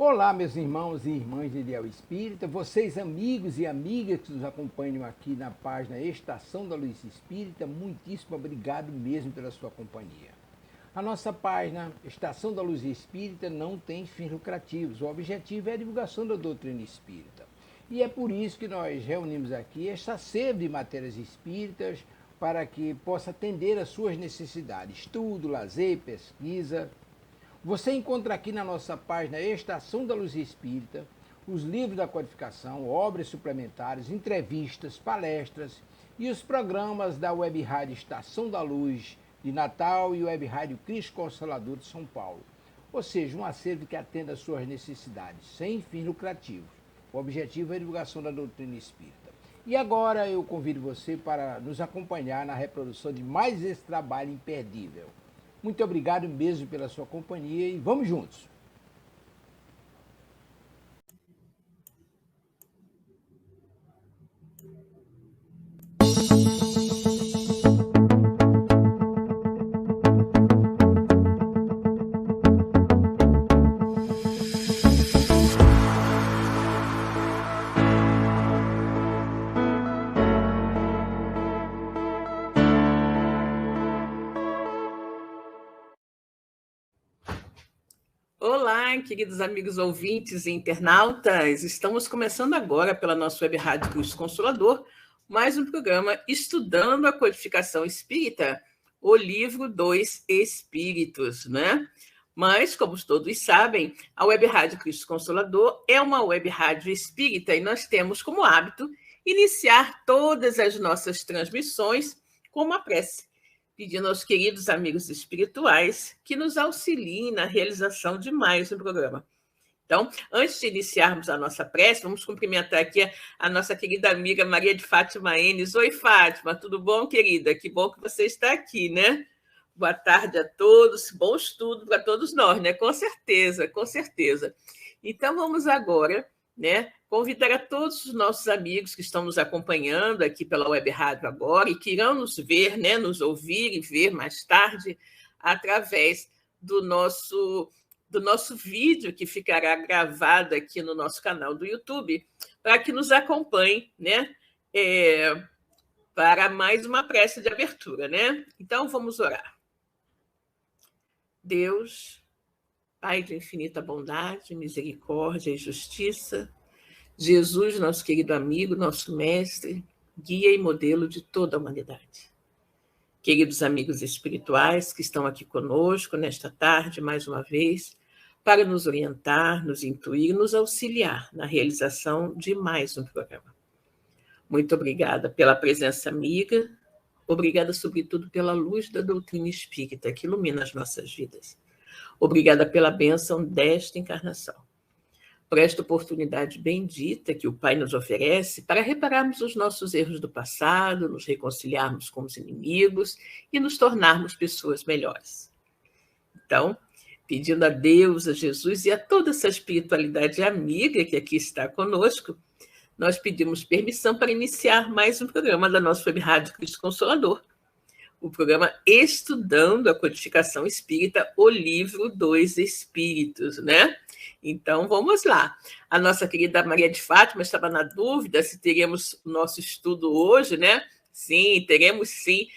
Olá, meus irmãos e irmãs de Ideal Espírita, vocês amigos e amigas que nos acompanham aqui na página Estação da Luz Espírita, muitíssimo obrigado mesmo pela sua companhia. A nossa página Estação da Luz Espírita não tem fins lucrativos, o objetivo é a divulgação da doutrina espírita. E é por isso que nós reunimos aqui esta sede de matérias espíritas para que possa atender às suas necessidades, estudo, lazer, pesquisa. Você encontra aqui na nossa página Estação da Luz Espírita os livros da codificação, obras suplementares, entrevistas, palestras e os programas da Web Rádio Estação da Luz de Natal e Web Rádio Cristo Consolador de São Paulo. Ou seja, um acervo que atenda às suas necessidades, sem fins lucrativos. O objetivo é a divulgação da doutrina espírita. E agora eu convido você para nos acompanhar na reprodução de mais esse trabalho imperdível. Muito obrigado mesmo pela sua companhia e vamos juntos! Olá, queridos amigos ouvintes e internautas. Estamos começando agora pela nossa Web Rádio Cristo Consolador, mais um programa Estudando a Codificação Espírita, o livro dos Espíritos, né? Mas, como todos sabem, a Web Rádio Cristo Consolador é uma web rádio espírita e nós temos como hábito iniciar todas as nossas transmissões com uma prece, pedindo aos queridos amigos espirituais que nos auxiliem na realização de mais um programa. Então, antes de iniciarmos a nossa prece, vamos cumprimentar aqui a nossa querida amiga Maria de Fátima Enes. Oi, Fátima, tudo bom, querida? Que bom que você está aqui, né? Boa tarde a todos, bom estudo para todos nós, né? Com certeza, com certeza. Então, vamos agora, né, convidar a todos os nossos amigos que estão nos acompanhando aqui pela Web Rádio agora e que irão nos ver, né, nos ouvir e ver mais tarde através do nosso vídeo que ficará gravado aqui no nosso canal do YouTube, para que nos acompanhem, né, para mais uma prece de abertura, né? Então, vamos orar. Deus, Pai de infinita bondade, misericórdia e justiça, Jesus, nosso querido amigo, nosso mestre, guia e modelo de toda a humanidade. Queridos amigos espirituais que estão aqui conosco nesta tarde, mais uma vez, para nos orientar, nos intuir, nos auxiliar na realização de mais um programa. Muito obrigada pela presença amiga, obrigada sobretudo pela luz da doutrina espírita que ilumina as nossas vidas. Obrigada pela bênção desta encarnação, por esta oportunidade bendita que o Pai nos oferece para repararmos os nossos erros do passado, nos reconciliarmos com os inimigos e nos tornarmos pessoas melhores. Então, pedindo a Deus, a Jesus e a toda essa espiritualidade amiga que aqui está conosco, nós pedimos permissão para iniciar mais um programa da nossa Web Rádio Cristo Consolador, o programa Estudando a Codificação Espírita, o livro dos Espíritos, né? Então, vamos lá. A nossa querida Maria de Fátima estava na dúvida se teríamos o nosso estudo hoje, né? Sim, teremos sim,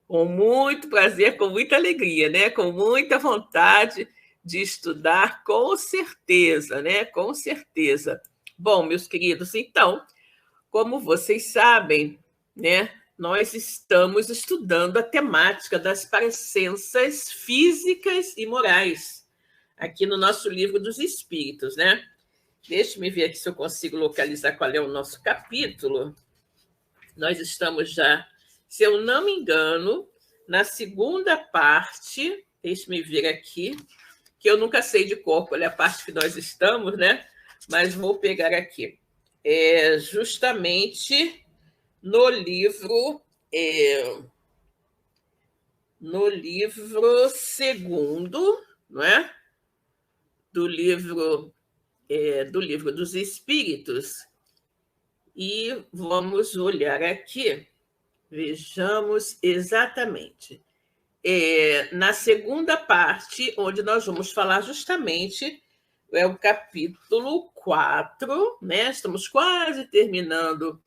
com muito prazer, com muita alegria, né? Com muita vontade de estudar, com certeza, né? Com certeza. Bom, meus queridos, então, como vocês sabem, né? Nós estamos estudando a temática das parecenças físicas e morais, aqui no nosso livro dos Espíritos, né? Deixe-me ver aqui se eu consigo localizar qual é o nosso capítulo. Nós estamos já, se eu não me engano, na segunda parte, deixe-me ver aqui, que eu nunca sei de cor qual é a parte que nós estamos, né? Mas vou pegar aqui. É justamente no livro segundo, não é? Do livro dos Espíritos. E vamos olhar aqui, vejamos exatamente. Na segunda parte, onde nós vamos falar justamente é o capítulo 4, né? Estamos quase terminando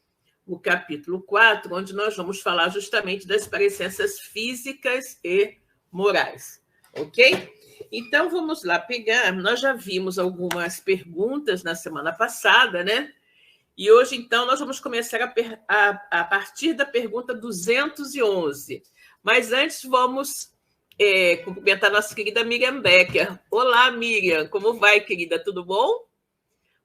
o capítulo 4, onde nós vamos falar justamente das parecências físicas e morais, ok? Então, vamos lá pegar. Nós já vimos algumas perguntas na semana passada, né? E hoje, então, nós vamos começar a partir da pergunta 211. Mas antes, vamos cumprimentar a nossa querida Miriam Becker. Olá, Miriam. Como vai, querida? Tudo bom?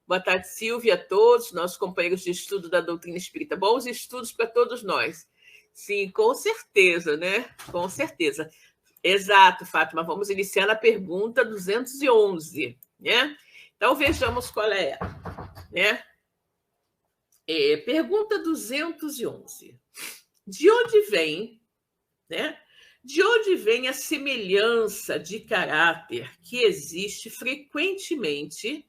Boa tarde, Silvia, a todos, nossos companheiros de estudo da doutrina espírita. Bons estudos para todos nós. Sim, com certeza, né? Com certeza. Exato, Fátima. Vamos iniciar na pergunta 211, né? Então, vejamos qual é ela, né? Pergunta 211. De onde vem, né? De onde vem a semelhança de caráter que existe frequentemente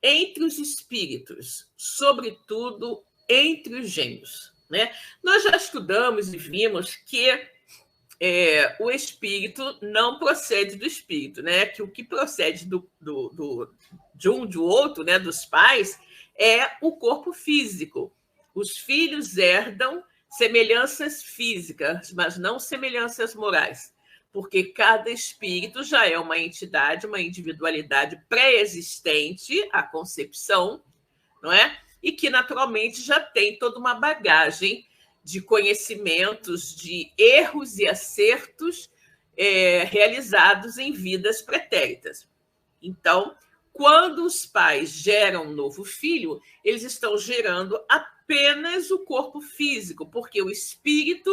entre os espíritos, sobretudo entre os gêmeos, né? Nós já estudamos e vimos que o espírito não procede do espírito, né? Que o que procede de um do outro, né? Dos pais, é o corpo físico. Os filhos herdam semelhanças físicas, mas não semelhanças morais, porque cada espírito já é uma entidade, uma individualidade pré-existente à concepção, não é? E que naturalmente já tem toda uma bagagem de conhecimentos, de erros e acertos realizados em vidas pretéritas. Então, quando os pais geram um novo filho, eles estão gerando apenas o corpo físico, porque o espírito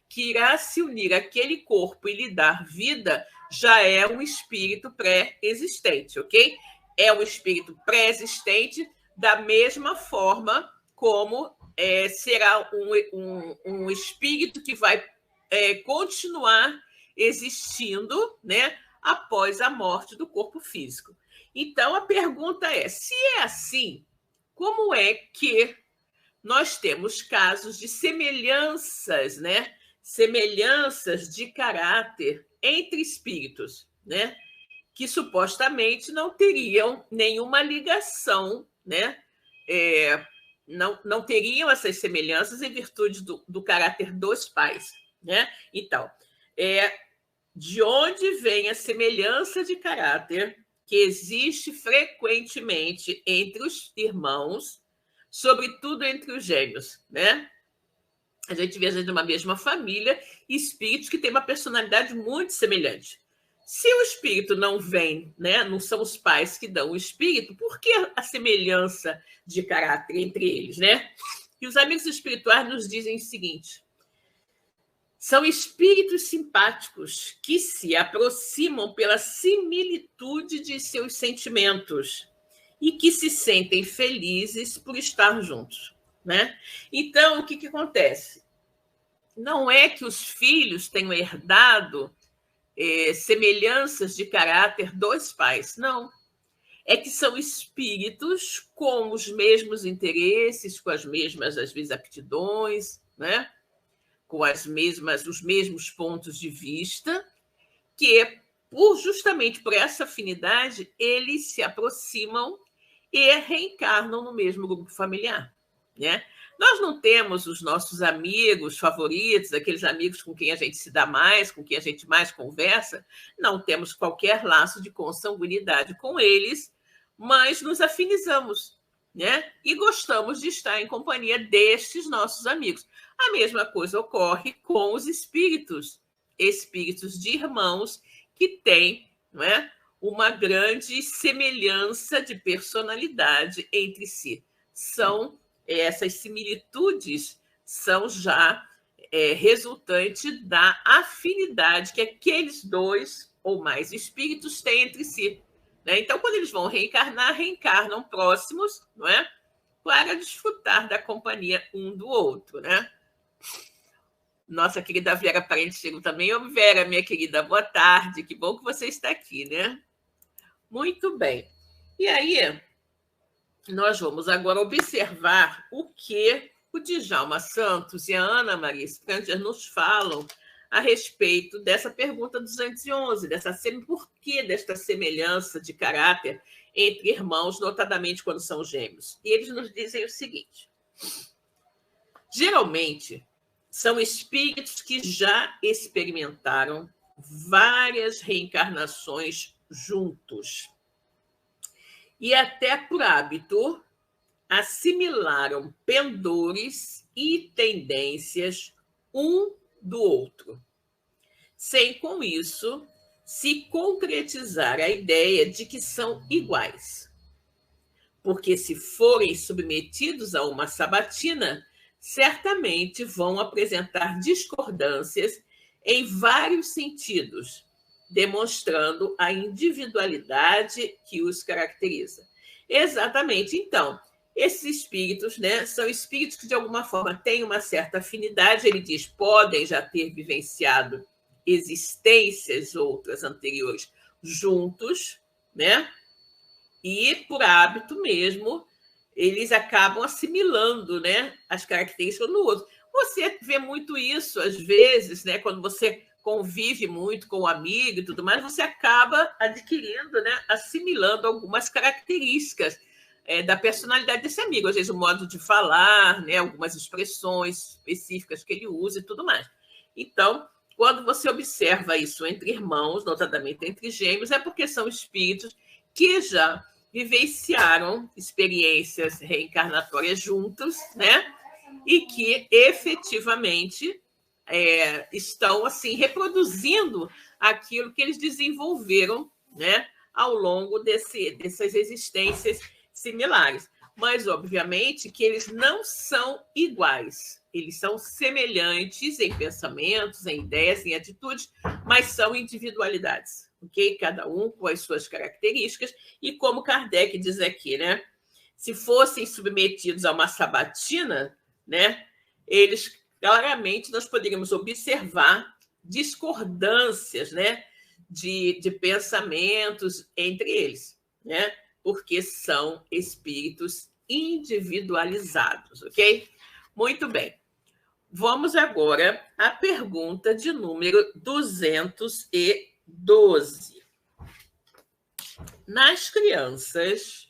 que irá se unir àquele corpo e lhe dar vida já é um espírito pré-existente, ok? É um espírito pré-existente da mesma forma como será um espírito que vai continuar existindo, né, após a morte do corpo físico. Então, a pergunta é, se é assim, como é que nós temos casos de semelhanças, né? Semelhanças de caráter entre espíritos, né? Que supostamente não teriam nenhuma ligação, né? Não teriam essas semelhanças em virtude do caráter dos pais, né? Então, de onde vem a semelhança de caráter que existe frequentemente entre os irmãos, sobretudo entre os gêmeos, né? A gente vê, às vezes, numa mesma família, espíritos que têm uma personalidade muito semelhante. Se o espírito não vem, né, não são os pais que dão o espírito, por que a semelhança de caráter entre eles, né? E os amigos espirituais nos dizem o seguinte: são espíritos simpáticos que se aproximam pela similitude de seus sentimentos e que se sentem felizes por estar juntos, né? Então, o que acontece? Não é que os filhos tenham herdado semelhanças de caráter dos pais, não. É que são espíritos com os mesmos interesses, com as mesmas, às vezes, aptidões, né? Com os mesmos pontos de vista, que, justamente por essa afinidade, eles se aproximam e reencarnam no mesmo grupo familiar, né? Nós não temos os nossos amigos favoritos, aqueles amigos com quem a gente se dá mais, com quem a gente mais conversa, não temos qualquer laço de consanguinidade com eles, mas nos afinizamos, né? E gostamos de estar em companhia destes nossos amigos. A mesma coisa ocorre com os espíritos de irmãos que têm, não é, uma grande semelhança de personalidade entre si. Essas similitudes são já resultante da afinidade que aqueles dois ou mais espíritos têm entre si, né? Então, quando eles vão reencarnar, reencarnam próximos, não é? Para desfrutar da companhia um do outro, né? Nossa querida Vera Parente chegou também. Ô, Vera, minha querida, boa tarde. Que bom que você está aqui, né? Muito bem. E aí, nós vamos agora observar o que o Djalma Santos e a Ana Maria Spranger nos falam a respeito dessa pergunta 211, por que desta semelhança de caráter entre irmãos, notadamente quando são gêmeos. E eles nos dizem o seguinte: geralmente, são espíritos que já experimentaram várias reencarnações juntos. E até por hábito, assimilaram pendores e tendências um do outro, sem com isso se concretizar a ideia de que são iguais. Porque se forem submetidos a uma sabatina, certamente vão apresentar discordâncias em vários sentidos, demonstrando a individualidade que os caracteriza. Exatamente. Então, esses espíritos, né, são espíritos que, de alguma forma, têm uma certa afinidade. Ele diz, podem já ter vivenciado existências outras anteriores juntos, né? E, por hábito mesmo, eles acabam assimilando, né, as características no outro. Você vê muito isso, às vezes, né, quando você convive muito com o amigo e tudo mais, você acaba adquirindo, né, assimilando algumas características da personalidade desse amigo, às vezes o modo de falar, né, algumas expressões específicas que ele usa e tudo mais. Então, quando você observa isso entre irmãos, notadamente entre gêmeos, é porque são espíritos que já vivenciaram experiências reencarnatórias juntos, né? E que efetivamente estão assim reproduzindo aquilo que eles desenvolveram, né, ao longo dessas existências similares. Mas, obviamente, que eles não são iguais. Eles são semelhantes em pensamentos, em ideias, em atitudes, mas são individualidades, ok? Cada um com as suas características. E como Kardec diz aqui, né? Se fossem submetidos a uma sabatina, né, eles claramente nós poderíamos observar discordâncias, né, de pensamentos entre eles, né? Porque são espíritos individualizados, ok? Muito bem. Vamos agora à pergunta de número 212. Nas crianças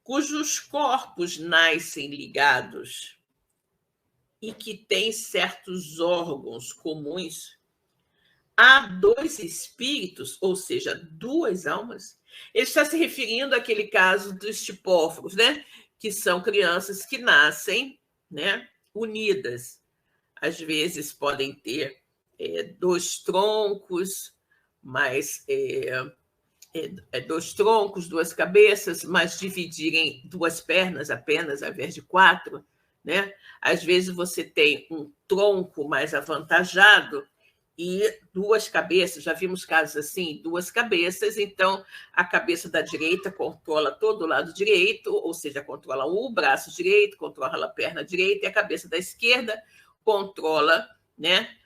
cujos corpos nascem ligados e que têm certos órgãos comuns, há dois espíritos, ou seja, duas almas. Ele está se referindo àquele caso dos tipófagos, né? Que são crianças que nascem, né, unidas. Às vezes podem ter dois troncos, mas dois troncos, duas cabeças, mas dividirem duas pernas apenas, ao invés de quatro, né? Às vezes você tem um tronco mais avantajado e duas cabeças, já vimos casos assim, duas cabeças, então a cabeça da direita controla todo o lado direito, ou seja, controla o braço direito, controla a perna direita, e a cabeça da esquerda controla, né,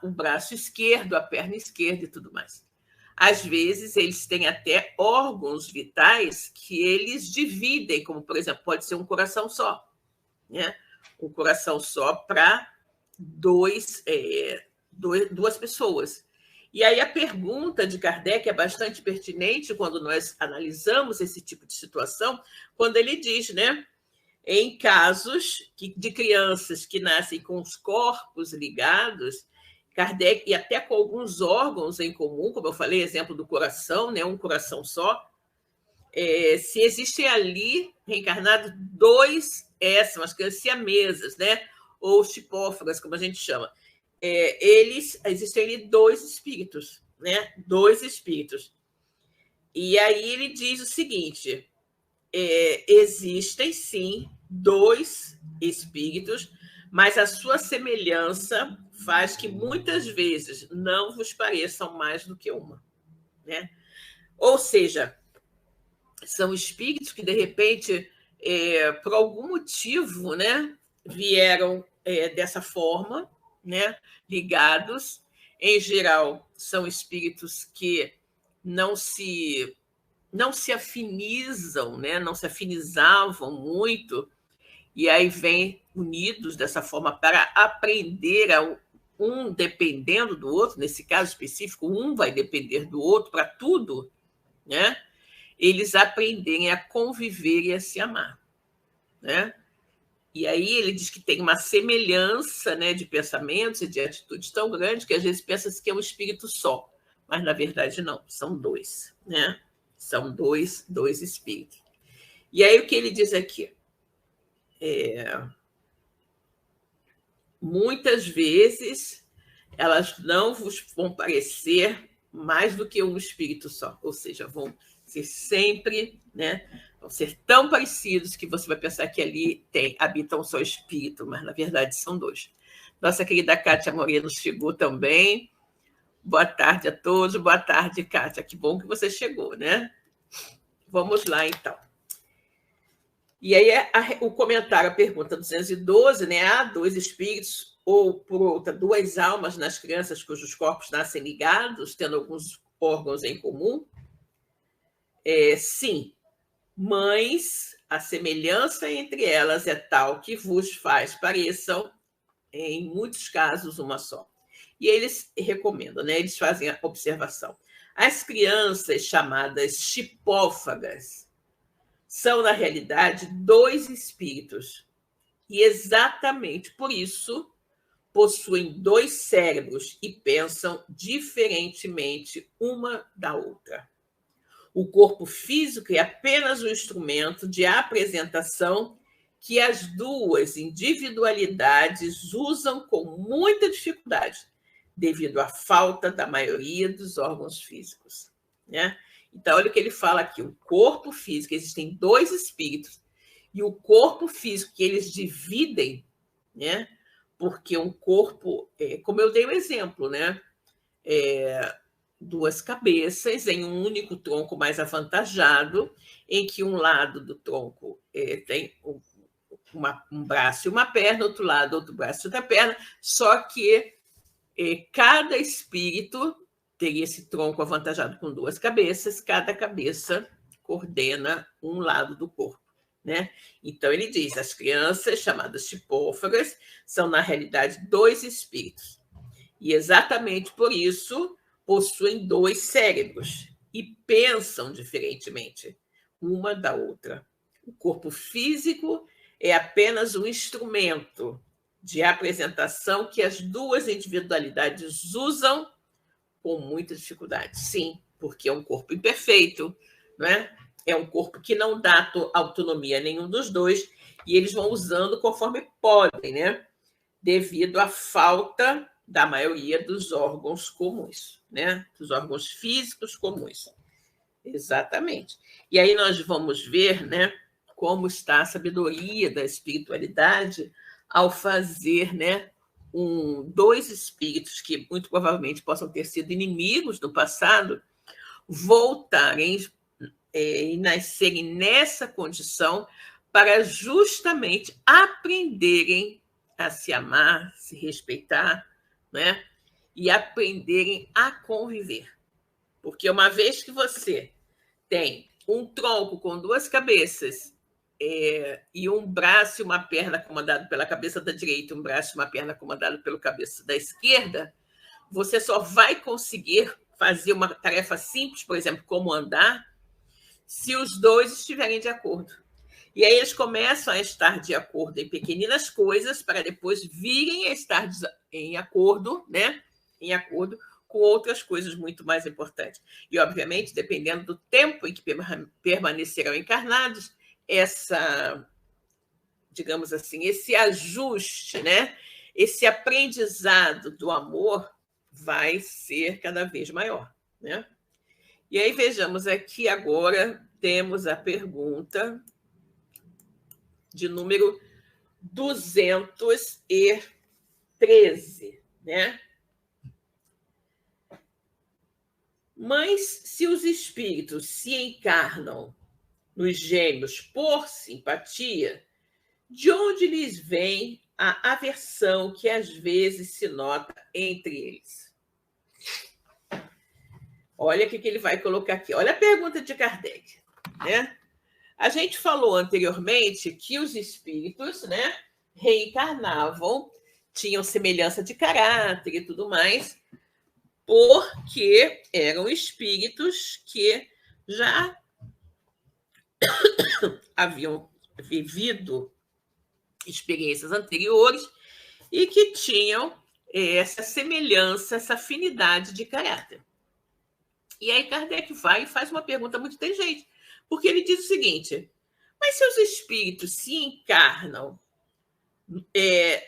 o braço esquerdo, a perna esquerda e tudo mais. Às vezes, eles têm até órgãos vitais que eles dividem, como, por exemplo, pode ser um coração só, né? Um coração só para duas pessoas. E aí a pergunta de Kardec é bastante pertinente quando nós analisamos esse tipo de situação, quando ele diz, né, em casos de crianças que nascem com os corpos ligados, Kardec, e até com alguns órgãos em comum, como eu falei, exemplo do coração, né, um coração só, se existem ali reencarnados são as crianças siamesas, né, ou tipófagas, como a gente chama, existem ali dois espíritos, né, dois espíritos. E aí ele diz o seguinte: existem sim dois espíritos, mas a sua semelhança faz que muitas vezes não vos pareçam mais do que uma, né? Ou seja, são espíritos que de repente, por algum motivo, né, vieram dessa forma, né, ligados. Em geral, são espíritos que não se afinizam, né? Não se afinizavam muito, e aí vêm unidos dessa forma para aprender um dependendo do outro. Nesse caso específico, um vai depender do outro para tudo, né? eles aprenderem a conviver e a se amar, né? E aí ele diz que tem uma semelhança, né, de pensamentos e de atitudes tão grande que às vezes pensa-se que é um espírito só, mas na verdade não, são dois, né? São dois espíritos. E aí o que ele diz aqui? Muitas vezes elas não vos vão parecer mais do que um espírito só, ou seja, vão ser sempre, né? Vão ser tão parecidos que você vai pensar que ali habita um só espírito, mas na verdade são dois. Nossa querida Kátia Moreno chegou também. Boa tarde a todos. Boa tarde, Kátia. Que bom que você chegou, né? Vamos lá, então. E aí o comentário, a pergunta 212, né? Há dois espíritos ou, por outra, duas almas nas crianças cujos corpos nascem ligados, tendo alguns órgãos em comum? Sim, mas a semelhança entre elas é tal que vos faz pareçam, em muitos casos, uma só. E eles recomendam, né? Eles fazem a observação. As crianças chamadas chipófagas são, na realidade, dois espíritos. E exatamente por isso possuem dois cérebros e pensam diferentemente uma da outra. O corpo físico é apenas um instrumento de apresentação que as duas individualidades usam com muita dificuldade, devido à falta da maioria dos órgãos físicos, né? Então, olha o que ele fala aqui: o corpo físico, existem dois espíritos, e o corpo físico que eles dividem, né? Porque um corpo, como eu dei o exemplo, né? Duas cabeças em um único tronco mais avantajado, em que um lado do tronco tem um braço e uma perna, outro lado, outro braço e outra perna, só que cada espírito teria esse tronco avantajado com duas cabeças, cada cabeça coordena um lado do corpo, né? Então ele diz: as crianças chamadas chipófagas são, na realidade, dois espíritos. E exatamente por isso possuem dois cérebros e pensam diferentemente uma da outra. O corpo físico é apenas um instrumento de apresentação que as duas individualidades usam com muita dificuldade. Sim, porque é um corpo imperfeito, não é? É um corpo que não dá autonomia a nenhum dos dois, e eles vão usando conforme podem, né? Devido à falta da maioria dos órgãos comuns, né? Dos órgãos físicos comuns. Exatamente. E aí nós vamos ver, né, como está a sabedoria da espiritualidade ao fazer, né, dois espíritos que muito provavelmente possam ter sido inimigos no passado voltarem e nascerem nessa condição para justamente aprenderem a se amar, se respeitar, né? E aprenderem a conviver. Porque uma vez que você tem um tronco com duas cabeças e um braço e uma perna comandado pela cabeça da direita, um braço e uma perna comandado pela cabeça da esquerda, você só vai conseguir fazer uma tarefa simples, por exemplo, como andar, se os dois estiverem de acordo. E aí eles começam a estar de acordo em pequeninas coisas para depois virem a estar em acordo, né? Em acordo com outras coisas muito mais importantes. E, obviamente, dependendo do tempo em que permanecerão encarnados, digamos assim, esse ajuste, né? Esse aprendizado do amor vai ser cada vez maior, né? E aí vejamos aqui agora, temos a pergunta de número 213, né? Mas se os espíritos se encarnam nos gêmeos por simpatia, de onde lhes vem a aversão que às vezes se nota entre eles? Olha o que ele vai colocar aqui. Olha a pergunta de Kardec, né? A gente falou anteriormente que os espíritos, né, reencarnavam, tinham semelhança de caráter e tudo mais, porque eram espíritos que já haviam vivido experiências anteriores e que tinham essa semelhança, essa afinidade de caráter. E aí Kardec vai e faz uma pergunta muito inteligente, porque ele diz o seguinte: mas se os espíritos se encarnam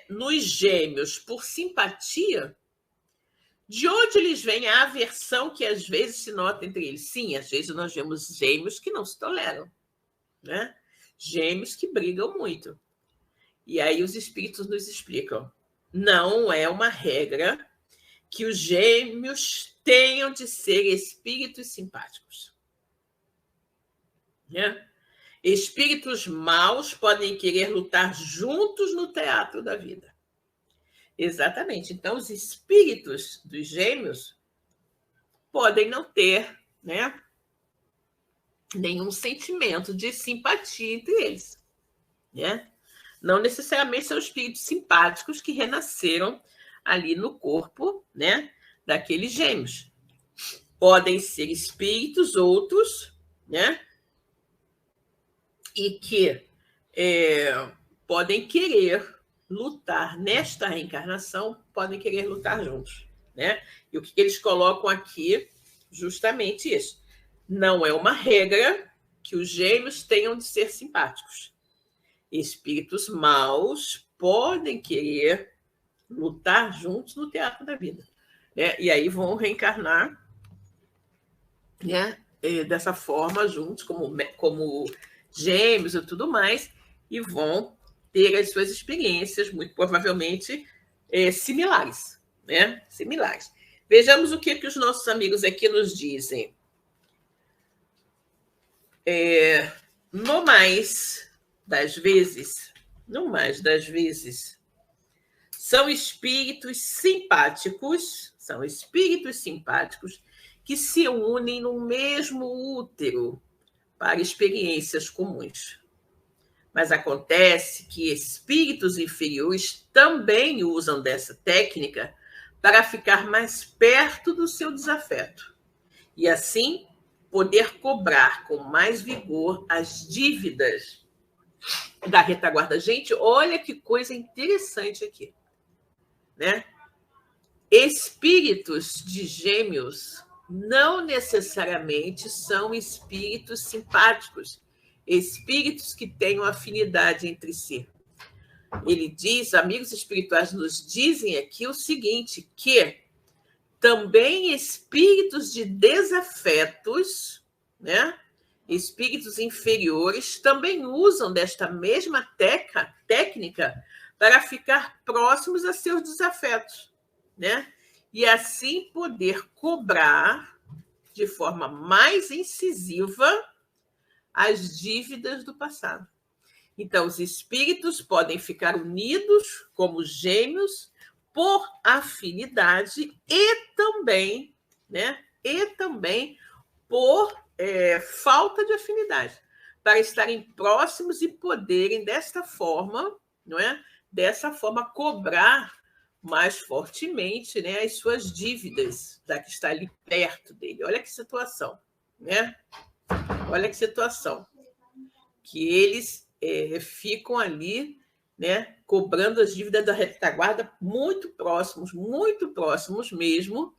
nos gêmeos por simpatia, de onde eles vêm a aversão que às vezes se nota entre eles? Sim, às vezes nós vemos gêmeos que não se toleram, né? Gêmeos que brigam muito. E aí os espíritos nos explicam: não é uma regra que os gêmeos tenham de ser espíritos simpáticos, né? Espíritos maus podem querer lutar juntos no teatro da vida. Exatamente. Então, os espíritos dos gêmeos podem não ter, né, nenhum sentimento de simpatia entre eles, né? Não necessariamente são espíritos simpáticos que renasceram ali no corpo, né, daqueles gêmeos. Podem ser espíritos outros, né, e que podem querer lutar nesta reencarnação, podem querer lutar juntos, né? E o que eles colocam aqui, justamente isso. Não é uma regra que os gêmeos tenham de ser simpáticos. Espíritos maus podem querer lutar juntos no teatro da vida, né? E aí vão reencarnar, né, dessa forma juntos, como gêmeos e tudo mais, e vão ter as suas experiências, muito provavelmente, similares, né? Similares. Vejamos o que os nossos amigos aqui nos dizem. No mais das vezes, são espíritos simpáticos que se unem no mesmo útero para experiências comuns. Mas acontece que espíritos inferiores também usam dessa técnica para ficar mais perto do seu desafeto e, assim, poder cobrar com mais vigor as dívidas da retaguarda. Gente, olha que coisa interessante aqui, né? Espíritos de gêmeos não necessariamente são espíritos simpáticos, espíritos que tenham afinidade entre si. Ele diz, amigos espirituais nos dizem aqui o seguinte, que também espíritos de desafetos, né, espíritos inferiores, também usam desta mesma técnica para ficar próximos a seus desafetos, né? E assim poder cobrar de forma mais incisiva as dívidas do passado. Então, os espíritos podem ficar unidos como gêmeos por afinidade e também, né? E também por falta de afinidade, para estarem próximos e poderem, desta forma, não é? Dessa forma, cobrar mais fortemente, né, as suas dívidas, da que está ali perto dele. Olha que situação, né? Olha que situação. Que eles ficam ali, né, cobrando as dívidas da retaguarda muito próximos mesmo,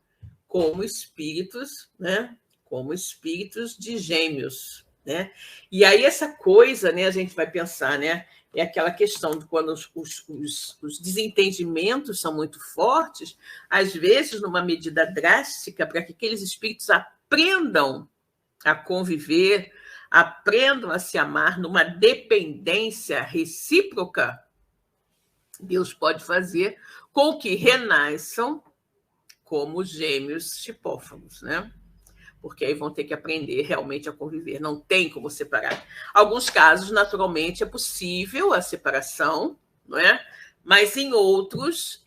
como espíritos, né? Como espíritos de gêmeos, né? E aí essa coisa, né, a gente vai pensar, né? É aquela questão de quando os desentendimentos são muito fortes, às vezes, numa medida drástica, para que aqueles espíritos aprendam a conviver, aprendam a se amar numa dependência recíproca, Deus pode fazer com que renasçam como gêmeos chipófagos, né? Porque aí vão ter que aprender realmente a conviver, não tem como separar. Alguns casos, naturalmente, é possível a separação, não é? Mas em outros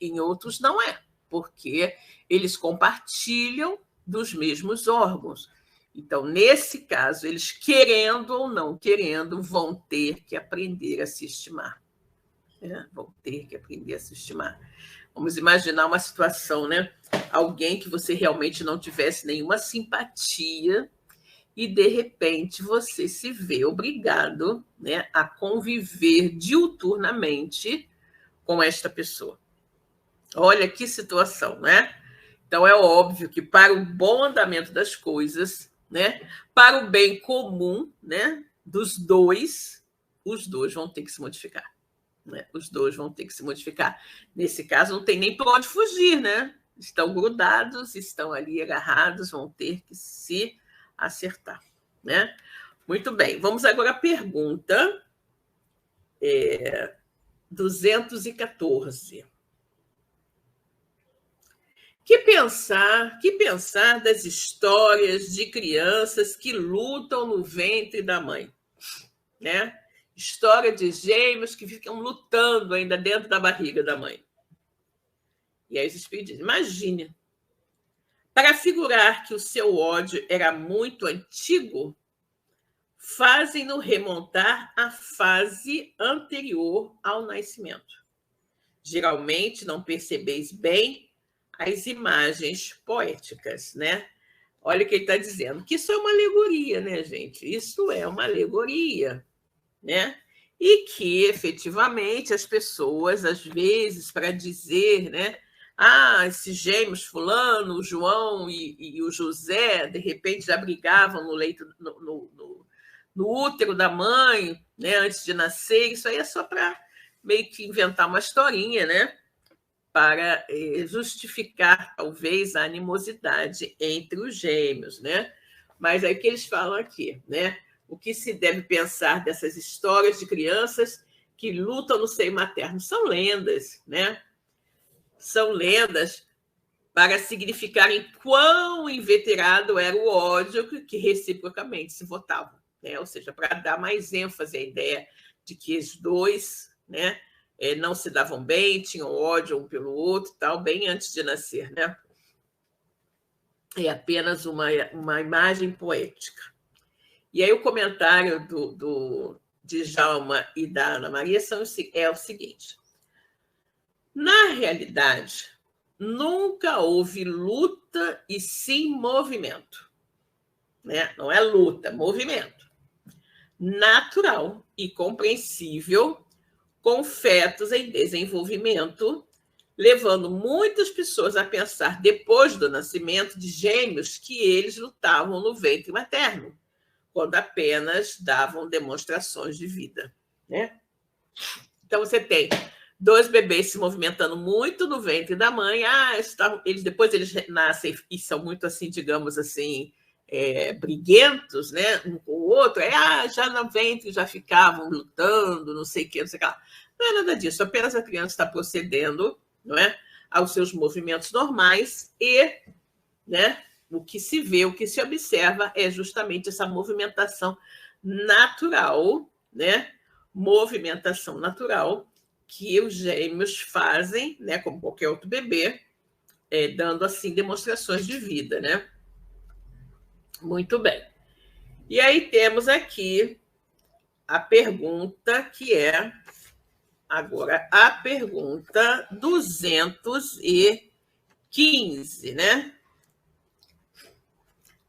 não é, porque eles compartilham dos mesmos órgãos. Então, nesse caso, eles, querendo ou não querendo, vão ter que aprender a se estimar. Vão ter que aprender a se estimar. Vamos imaginar uma situação, né? Alguém que você realmente não tivesse nenhuma simpatia e, de repente, você se vê obrigado, né, a conviver diuturnamente com esta pessoa. Olha que situação, né? Então, é óbvio que para o bom andamento das coisas, né, para o bem comum, né, dos dois, os dois vão ter que se modificar. Né? Os dois vão ter que se modificar. Nesse caso, não tem nem para onde fugir, né? Estão grudados, estão ali agarrados, vão ter que se acertar. Né? Muito bem, vamos agora à pergunta 214. Que pensar das histórias de crianças que lutam no ventre da mãe? Né? História de gêmeos que ficam lutando ainda dentro da barriga da mãe. E aí os espíritos dizem, imagine, para figurar que o seu ódio era muito antigo, fazem-no remontar à fase anterior ao nascimento. Geralmente não percebeis bem as imagens poéticas, né? Olha o que ele está dizendo, que isso é uma alegoria, né, gente? Isso é uma alegoria, né? E que, efetivamente, as pessoas, às vezes, para dizer, né? Esses gêmeos, fulano, o João e o José, de repente, já brigavam no leito, no útero da mãe, né, antes de nascer. Isso aí é só para meio que inventar uma historinha, né? Para justificar, talvez, a animosidade entre os gêmeos, né? Mas aí o que eles falam aqui, né? O que se deve pensar dessas histórias de crianças que lutam no seio materno? São lendas, né? São lendas para significarem quão inveterado era o ódio que reciprocamente se votavam, né? Ou seja, para dar mais ênfase à ideia de que os dois, né, não se davam bem, tinham ódio um pelo outro, tal, bem antes de nascer, né? É apenas uma imagem poética. E aí o comentário de Djalma e da Ana Maria é o seguinte: na realidade, nunca houve luta e sim movimento. Né? Não é luta, movimento. Natural e compreensível com fetos em desenvolvimento, levando muitas pessoas a pensar, depois do nascimento de gêmeos, que eles lutavam no ventre materno, quando apenas davam demonstrações de vida. Né? Então, você tem dois bebês se movimentando muito no ventre da mãe. Depois eles nascem e são muito assim, digamos assim, briguentos, né, um com o outro. Já no ventre já ficavam lutando, não sei o que, não sei o que lá. Não é nada disso, apenas a criança está procedendo, não é, aos seus movimentos normais e, né, o que se vê, o que se observa é justamente essa movimentação natural, né, movimentação natural que os gêmeos fazem, né, como qualquer outro bebê, dando assim demonstrações de vida, né? Muito bem. E aí temos aqui a pergunta que é agora a pergunta 215, né?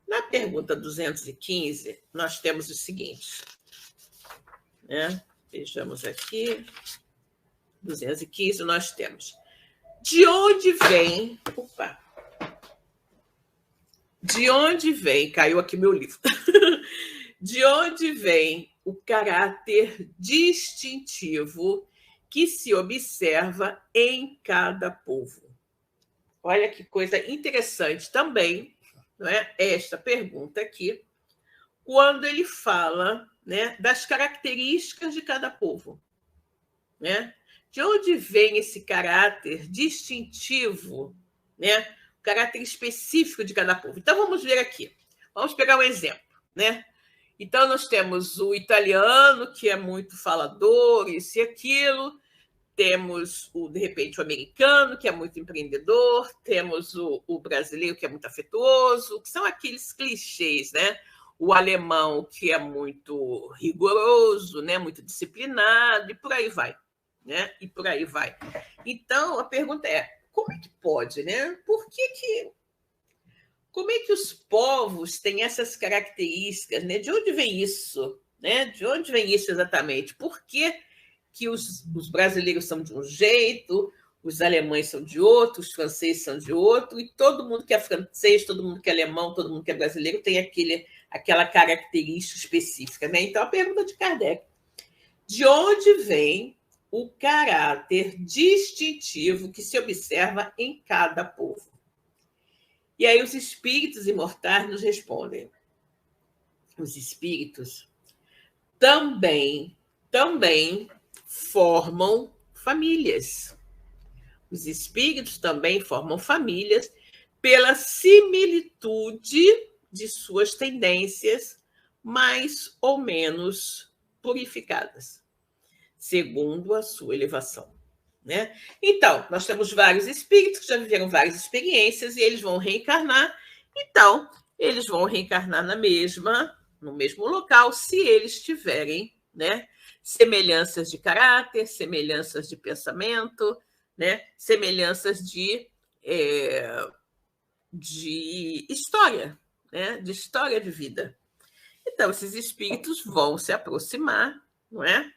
Na pergunta 215, nós temos o seguinte, né? Vejamos aqui. 215, nós temos. De onde vem... Opa! De onde vem... Caiu aqui meu livro. De onde vem o caráter distintivo que se observa em cada povo? Olha que coisa interessante também, não é? Esta pergunta aqui, quando ele fala, né, das características de cada povo, né? De onde vem esse caráter distintivo, né? O caráter específico de cada povo. Então, vamos ver aqui. Vamos pegar um exemplo, né? Então, nós temos o italiano, que é muito falador, isso e aquilo. Temos, de repente, o americano, que é muito empreendedor. Temos o brasileiro, que é muito afetuoso, que são aqueles clichês, né? O alemão, que é muito rigoroso, né? Muito disciplinado, e por aí vai. Né? E por aí vai. Então, a pergunta é, como é que pode, né? como é que os povos têm essas características, né? De onde vem isso? Né? De onde vem isso exatamente? Por que os brasileiros são de um jeito, os alemães são de outro, os franceses são de outro, e todo mundo que é francês, todo mundo que é alemão, todo mundo que é brasileiro tem aquela característica específica, né? Então, a pergunta de Kardec: de onde vem o caráter distintivo que se observa em cada povo? E aí os espíritos imortais nos respondem: os espíritos também formam famílias. Os espíritos também formam famílias pela similitude de suas tendências mais ou menos purificadas, segundo a sua elevação, né? Então, nós temos vários espíritos que já viveram várias experiências e eles vão reencarnar. Então, eles vão reencarnar no mesmo local, se eles tiverem, né, semelhanças de caráter, semelhanças de pensamento, né, semelhanças de história, né, de história de vida. Então, esses espíritos vão se aproximar, não é?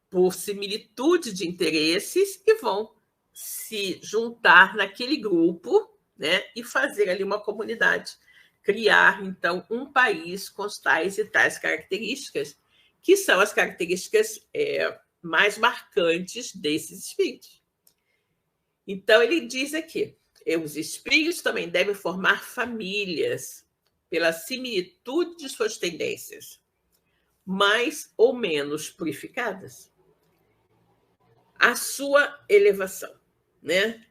Por similitude de interesses e vão se juntar naquele grupo, né, e fazer ali uma comunidade, criar, então, um país com tais e tais características, que são as características mais marcantes desses espíritos. Então, ele diz aqui: os espíritos também devem formar famílias pela similitude de suas tendências, mais ou menos purificadas, a sua elevação, né?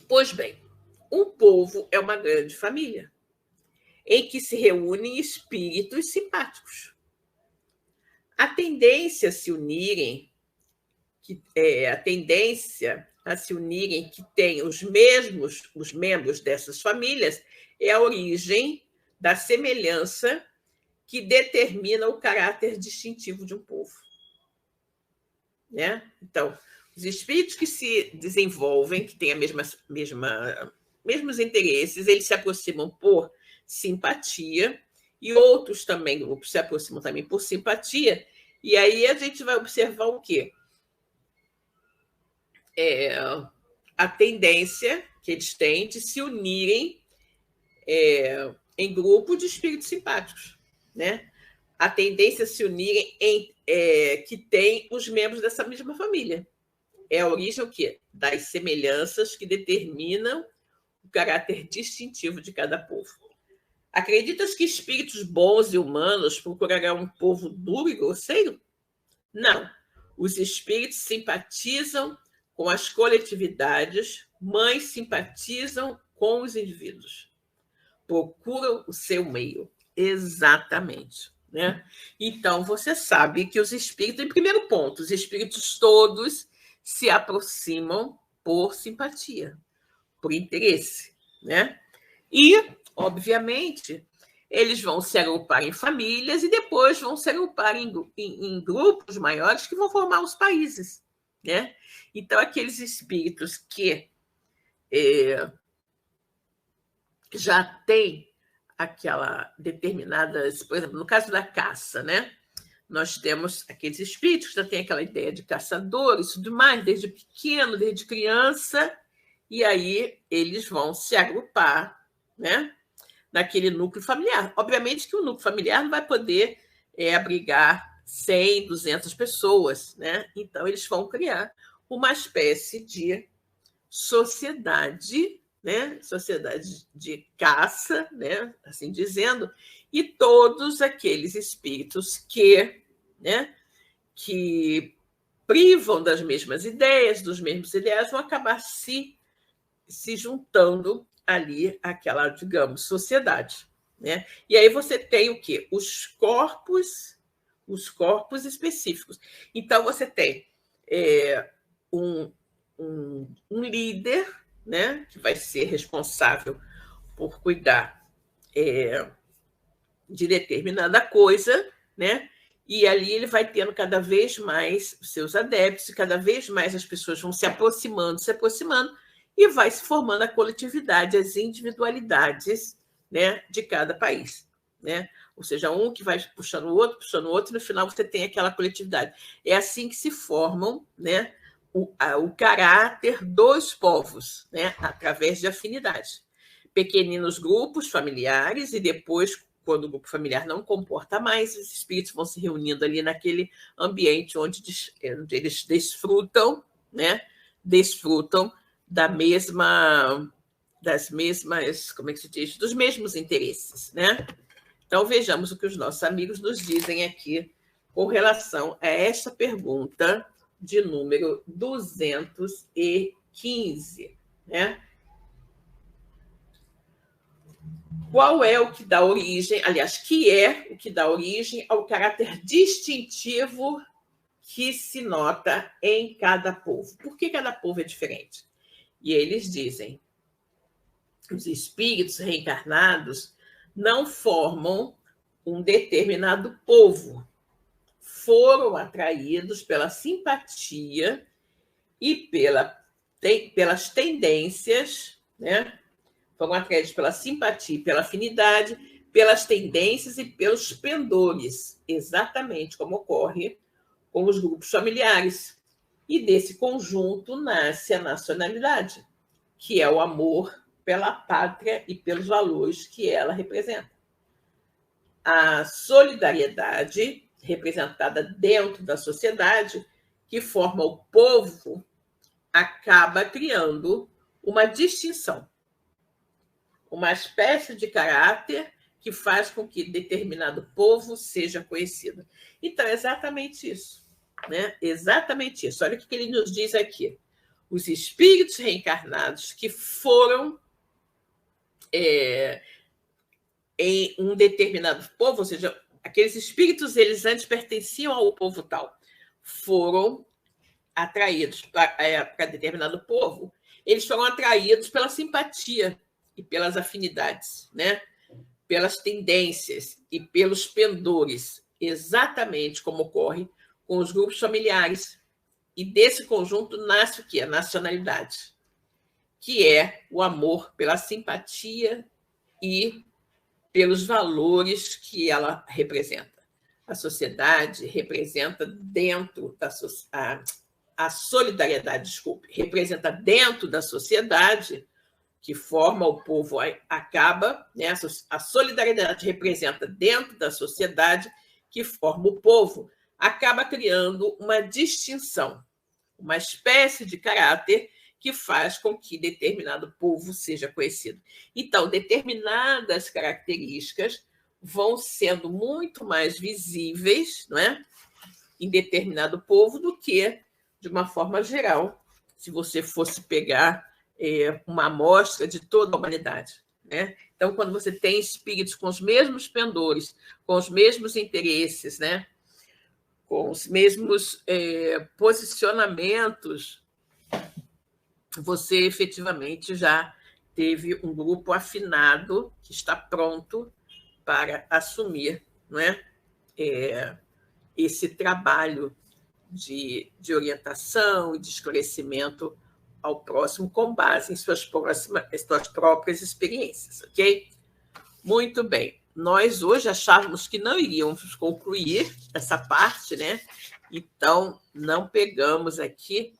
Pois bem, um povo é uma grande família em que se reúnem espíritos simpáticos. A tendência a se unirem, que tem os membros dessas famílias, é a origem da semelhança que determina o caráter distintivo de um povo, né? Então, os espíritos que se desenvolvem, que têm mesmos interesses, eles se aproximam por simpatia, e outros também grupos se aproximam também por simpatia, e aí a gente vai observar o quê? A tendência que eles têm de se unirem em grupo de espíritos simpáticos, né? A tendência a se unirem que tem os membros dessa mesma família. É a origem o quê? Das semelhanças que determinam o caráter distintivo de cada povo. Acreditas que espíritos bons e humanos procurarão um povo duro e grosseiro? Não. Os espíritos simpatizam com as coletividades, mas simpatizam com os indivíduos. Procuram o seu meio. Exatamente, né? Então, você sabe que os espíritos, em primeiro ponto, os espíritos todos se aproximam por simpatia, por interesse, né? E, obviamente, eles vão se agrupar em famílias e depois vão se agrupar em grupos maiores que vão formar os países, né? Então, aqueles espíritos que já têm aquela determinadas, por exemplo, no caso da caça, né? Nós temos aqueles espíritos que já têm aquela ideia de caçadores, tudo mais, desde pequeno, desde criança, e aí eles vão se agrupar, né, naquele núcleo familiar. Obviamente que o núcleo familiar não vai poder abrigar 100, 200 pessoas, né? Então, eles vão criar uma espécie de sociedade, né? Sociedade de caça, né? Assim dizendo, e todos aqueles espíritos né, que privam das mesmas ideias, dos mesmos ideais, vão acabar se juntando ali àquela, digamos, sociedade, né? E aí você tem o quê? Os corpos específicos. Então, você tem um líder, né, que vai ser responsável por cuidar de determinada coisa, né? E ali ele vai tendo cada vez mais seus adeptos, e cada vez mais as pessoas vão se aproximando, e vai se formando a coletividade, as individualidades, né, de cada país, né? Ou seja, um que vai puxando o outro, e no final você tem aquela coletividade. É assim que se formam, né, o caráter dos povos, né, através de afinidade. Pequeninos grupos familiares, e depois, quando o grupo familiar não comporta mais, os espíritos vão se reunindo ali naquele ambiente onde eles desfrutam, né, desfrutam das mesmas, como é que se diz, dos mesmos interesses, né? Então vejamos o que os nossos amigos nos dizem aqui com relação a esta pergunta de número 215, né? Qual é o que dá origem, aliás, que é o que dá origem ao caráter distintivo que se nota em cada povo? Por que cada povo é diferente? E eles dizem: os espíritos reencarnados não formam um determinado povo, foram atraídos pela simpatia e pelas tendências, né? Foram atraídos pela simpatia e pela afinidade, pelas tendências e pelos pendores, exatamente como ocorre com os grupos familiares. E desse conjunto nasce a nacionalidade, que é o amor pela pátria e pelos valores que ela representa. A solidariedade, representada dentro da sociedade, que forma o povo, acaba criando uma distinção, uma espécie de caráter que faz com que determinado povo seja conhecido. Então, é exatamente isso, né? Exatamente isso. Olha o que ele nos diz aqui. Os espíritos reencarnados que foram em um determinado povo, ou seja, aqueles espíritos, eles antes pertenciam ao povo tal, foram atraídos para determinado povo, eles foram atraídos pela simpatia e pelas afinidades, né? Pelas tendências e pelos pendores, exatamente como ocorre com os grupos familiares. E desse conjunto nasce o quê? A nacionalidade, que é o amor pela simpatia e pelos valores que ela representa. A sociedade representa dentro da a solidariedade, desculpe, representa dentro da sociedade que forma o povo, acaba, né? A solidariedade representa dentro da sociedade que forma o povo, acaba criando uma distinção, uma espécie de caráter que faz com que determinado povo seja conhecido. Então, determinadas características vão sendo muito mais visíveis, não é? Em determinado povo do que, de uma forma geral, se você fosse pegar uma amostra de toda a humanidade, né? Então, quando você tem espíritos com os mesmos pendores, com os mesmos interesses, né? Com os mesmos posicionamentos, você efetivamente já teve um grupo afinado que está pronto para assumir, não é? Esse trabalho de orientação e de esclarecimento ao próximo com base em suas próprias experiências, ok? Muito bem. Nós hoje achávamos que não iríamos concluir essa parte, né? Então, não pegamos aqui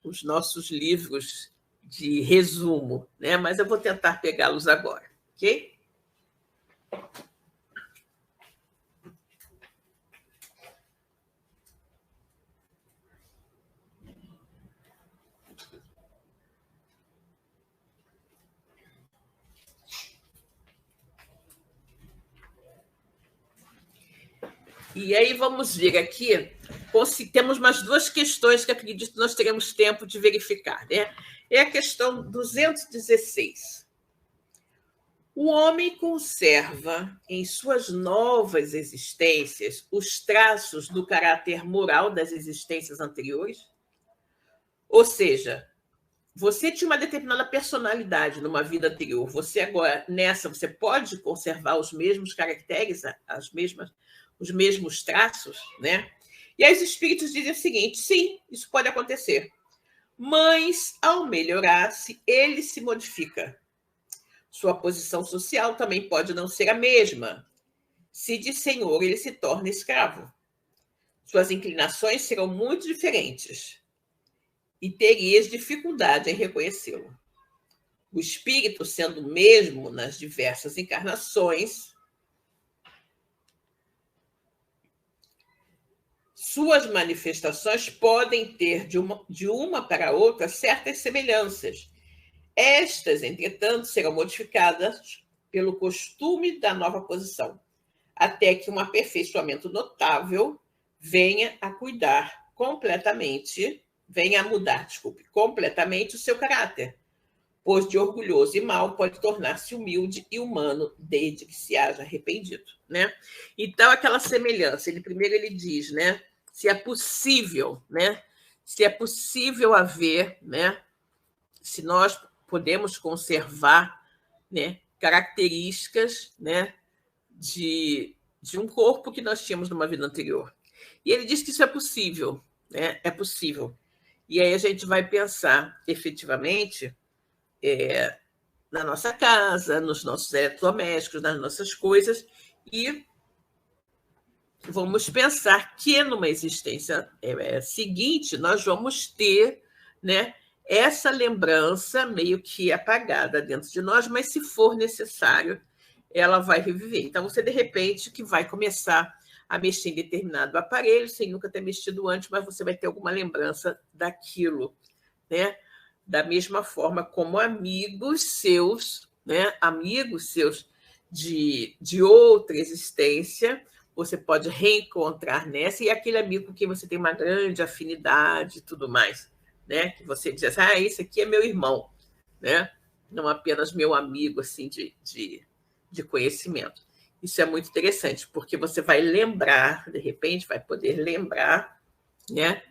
os nossos livros de resumo, né? Mas eu vou tentar pegá-los agora, ok? E aí vamos ver aqui, temos mais duas questões que acredito que nós teremos tempo de verificar, né? É a questão 216. O homem conserva em suas novas existências os traços do caráter moral das existências anteriores? Ou seja, você tinha uma determinada personalidade numa vida anterior, você agora, nessa, você pode conservar os mesmos caracteres, os mesmos traços, né? E aí os espíritos dizem o seguinte: sim, isso pode acontecer. Mas, ao melhorar-se, ele se modifica. Sua posição social também pode não ser a mesma. Se de senhor ele se torna escravo. Suas inclinações serão muito diferentes e terias dificuldade em reconhecê-lo. O espírito, sendo o mesmo nas diversas encarnações, suas manifestações podem ter de uma para outra certas semelhanças. Estas, entretanto, serão modificadas pelo costume da nova posição, até que um aperfeiçoamento notável venha a mudar completamente o seu caráter, pois de orgulhoso e mau pode tornar-se humilde e humano desde que se haja arrependido, né? Então, aquela semelhança, primeiro ele diz, né, se é possível, né, se é possível haver, né, se nós podemos conservar, né, características, né, de um corpo que nós tínhamos numa vida anterior. E ele diz que isso é possível, né? É possível. E aí a gente vai pensar efetivamente na nossa casa, nos nossos eletrodomésticos, nas nossas coisas, e vamos pensar que numa existência seguinte nós vamos ter, né, essa lembrança meio que apagada dentro de nós, mas se for necessário, ela vai reviver. Então, você, de repente, que vai começar a mexer em determinado aparelho, sem nunca ter mexido antes, mas você vai ter alguma lembrança daquilo, né? Da mesma forma como amigos seus, né? Amigos seus de outra existência, você pode reencontrar nessa, e aquele amigo com quem você tem uma grande afinidade e tudo mais, né? Que você diz assim, esse aqui é meu irmão, né? Não apenas meu amigo, assim, de conhecimento. Isso é muito interessante, porque você vai lembrar, de repente, vai poder lembrar, né,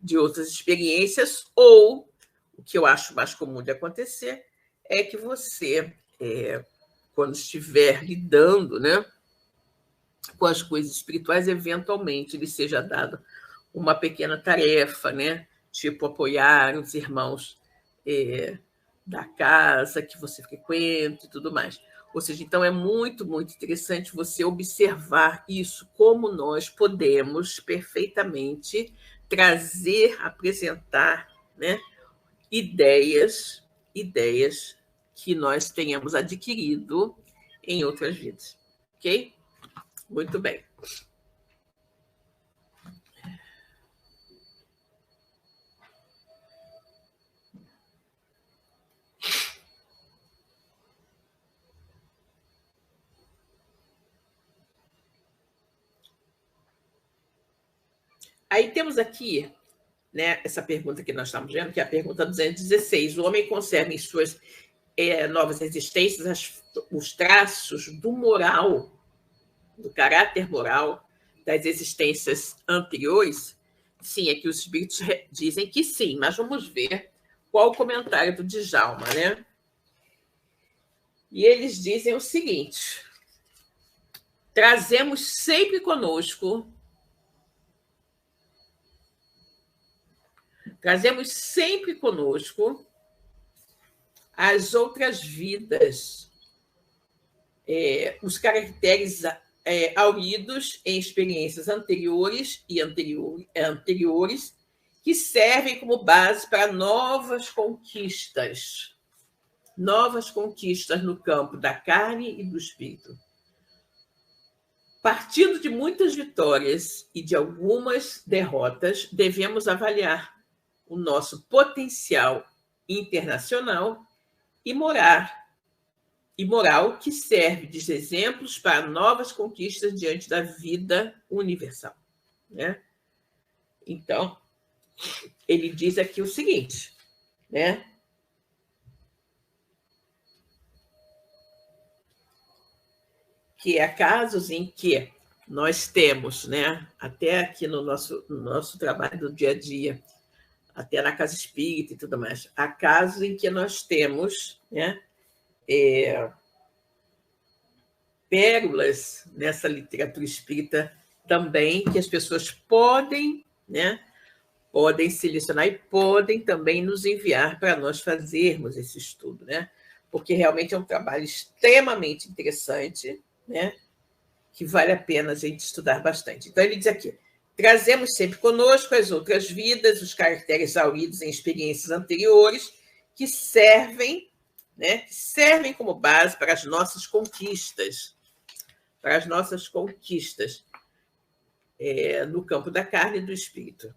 de outras experiências, ou, o que eu acho mais comum de acontecer, é que você, quando estiver lidando, né, com as coisas espirituais, eventualmente lhe seja dado uma pequena tarefa, né, tipo apoiar os irmãos da casa que você frequenta e tudo mais. Ou seja, então é muito, muito interessante você observar isso, como nós podemos perfeitamente trazer, apresentar, né, ideias que nós tenhamos adquirido em outras vidas. Ok? Muito bem. Aí temos aqui, né, essa pergunta que nós estamos vendo, que é a pergunta 216. O homem conserva em suas novas existências os traços do moral, do caráter moral das existências anteriores? Sim, é que os espíritos dizem que sim, mas vamos ver qual o comentário do Djalma, né? E eles dizem o seguinte: trazemos sempre conosco as outras vidas, os caracteres hauridos em experiências anteriores que servem como base para novas conquistas no campo da carne e do espírito. Partindo de muitas vitórias e de algumas derrotas, devemos avaliar o nosso potencial internacional e moral que serve de exemplos para novas conquistas diante da vida universal, né? Então, ele diz aqui o seguinte, né? Que há casos em que nós temos, né, até aqui no nosso trabalho do dia a dia, até na casa espírita e tudo mais, há casos em que nós temos, né, pérolas nessa literatura espírita também, que as pessoas podem, né, podem selecionar e podem também nos enviar para nós fazermos esse estudo, né? Porque realmente é um trabalho extremamente interessante, né? Que vale a pena a gente estudar bastante. Então, ele diz aqui: trazemos sempre conosco as outras vidas, os caracteres auridos em experiências anteriores, que servem, né? Que servem como base para as nossas conquistas, no campo da carne e do espírito.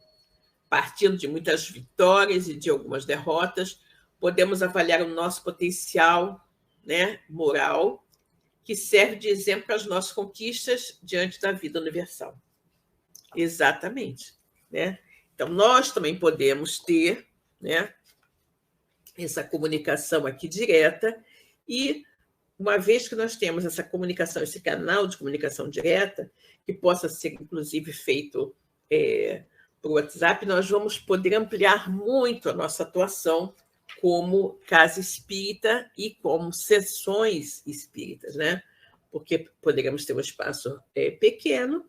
Partindo de muitas vitórias e de algumas derrotas, podemos avaliar o nosso potencial, né, moral, que serve de exemplo para as nossas conquistas diante da vida universal. Exatamente. Né? Então, nós também podemos ter, né, essa comunicação aqui direta, e uma vez que nós temos essa comunicação, esse canal de comunicação direta, que possa ser, inclusive, feito por WhatsApp, nós vamos poder ampliar muito a nossa atuação como casa espírita e como sessões espíritas, né? Porque poderemos ter um espaço pequeno,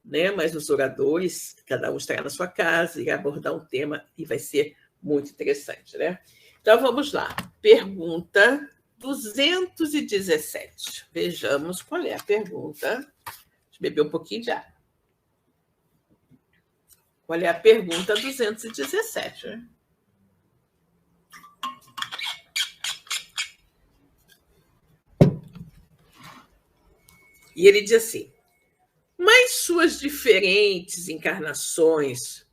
né? Mas os oradores, cada um estará na sua casa, irá abordar um tema e vai ser muito interessante, né? Então, vamos lá. Pergunta 217. Vejamos qual é a pergunta. Deixa eu beber um pouquinho de água. Qual é a pergunta 217? Né? E ele diz assim: nas suas diferentes encarnações,